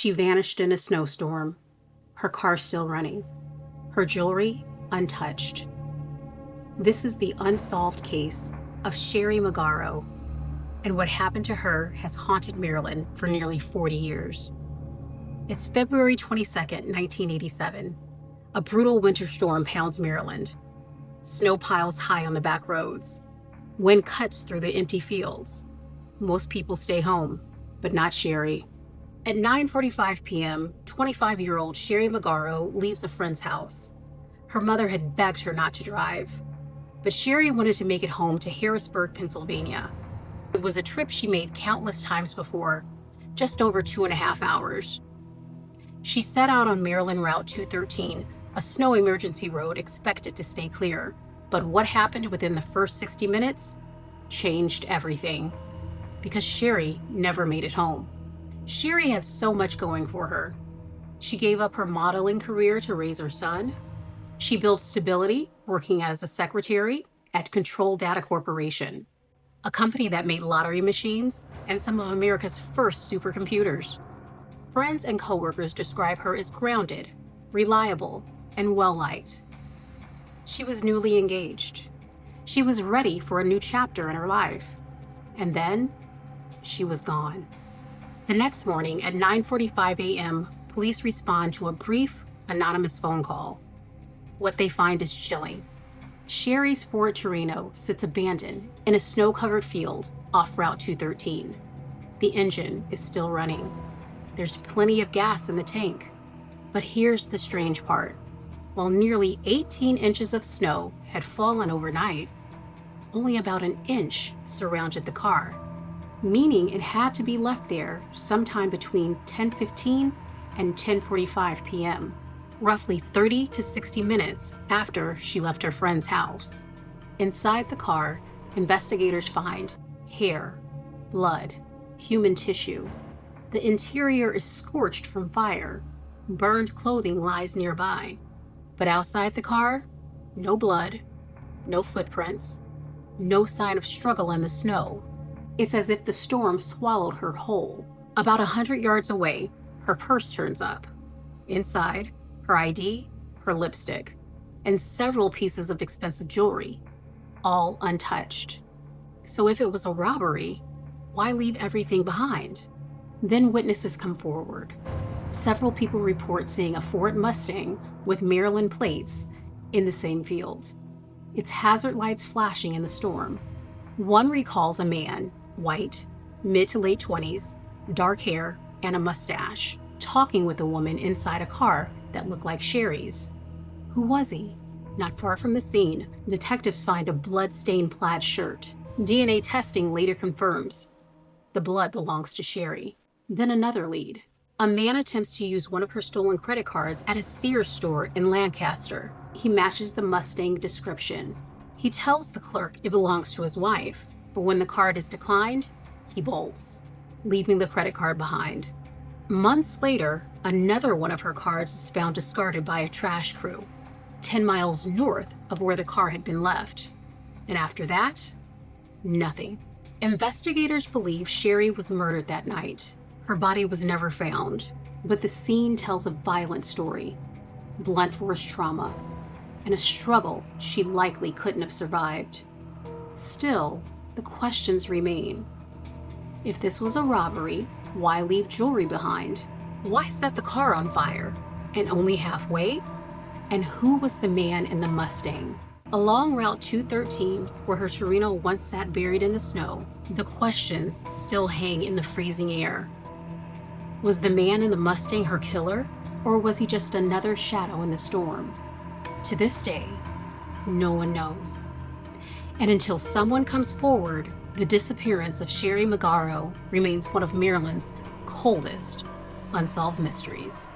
She vanished in a snowstorm, her car still running, her jewelry untouched. This is the unsolved case of Sheree Magaro, and what happened to her has haunted Maryland for nearly 40 years. It's February 22nd, 1987. A brutal winter storm pounds Maryland. Snow piles high on the back roads. Wind cuts through the empty fields. Most people stay home, but not Sheree. At 9:45 p.m., 25-year-old Sheree Magaro leaves a friend's house. Her mother had begged her not to drive, but Sheree wanted to make it home to Harrisburg, Pennsylvania. It was a trip she made countless times before, just over 2.5 hours. She set out on Maryland Route 213, a snow emergency road expected to stay clear. But what happened within the first 60 minutes changed everything, because Sheree never made it home. Sheree had so much going for her. She gave up her modeling career to raise her son. She built stability working as a secretary at Control Data Corporation, a company that made lottery machines and some of America's first supercomputers. Friends and coworkers describe her as grounded, reliable, and well-liked. She was newly engaged. She was ready for a new chapter in her life. And then, she was gone. The next morning at 9:45 a.m., police respond to a brief, anonymous phone call. What they find is chilling. Sheree's Ford Torino sits abandoned in a snow-covered field off Route 213. The engine is still running. There's plenty of gas in the tank. But here's the strange part. While nearly 18 inches of snow had fallen overnight, only about an inch surrounded the car, meaning it had to be left there sometime between 10:15 and 10:45 p.m., roughly 30 to 60 minutes after she left her friend's house. Inside the car, investigators find hair, blood, human tissue. The interior is scorched from fire. Burned clothing lies nearby. But outside the car, no blood, no footprints, no sign of struggle in the snow. It's as if the storm swallowed her whole. About 100 yards away, her purse turns up. Inside, her ID, her lipstick, and several pieces of expensive jewelry, all untouched. So if it was a robbery, why leave everything behind? Then witnesses come forward. Several people report seeing a Ford Mustang with Maryland plates in the same field, its hazard lights flashing in the storm. One recalls a man, white, mid to late 20s, dark hair, and a mustache, talking with a woman inside a car that looked like Sheree's. Who was he? Not far from the scene, detectives find a blood-stained plaid shirt. DNA testing later confirms the blood belongs to Sheree. Then another lead. A man attempts to use one of her stolen credit cards at a Sears store in Lancaster. He matches the Mustang description. He tells the clerk it belongs to his wife, but when the card is declined, he bolts, leaving the credit card behind. Months later, another one of her cards is found discarded by a trash crew, 10 miles north of where the car had been left. And after that, nothing. Investigators believe Sheree was murdered that night. Her body was never found, but the scene tells a violent story, blunt force trauma, and a struggle she likely couldn't have survived. Still, the questions remain. If this was a robbery, why leave jewelry behind? Why set the car on fire? And only halfway? And who was the man in the Mustang? Along Route 213, where her Torino once sat buried in the snow, the questions still hang in the freezing air. Was the man in the Mustang her killer, or was he just another shadow in the storm? To this day, no one knows. And until someone comes forward, the disappearance of Sheree Magaro remains one of Maryland's coldest unsolved mysteries.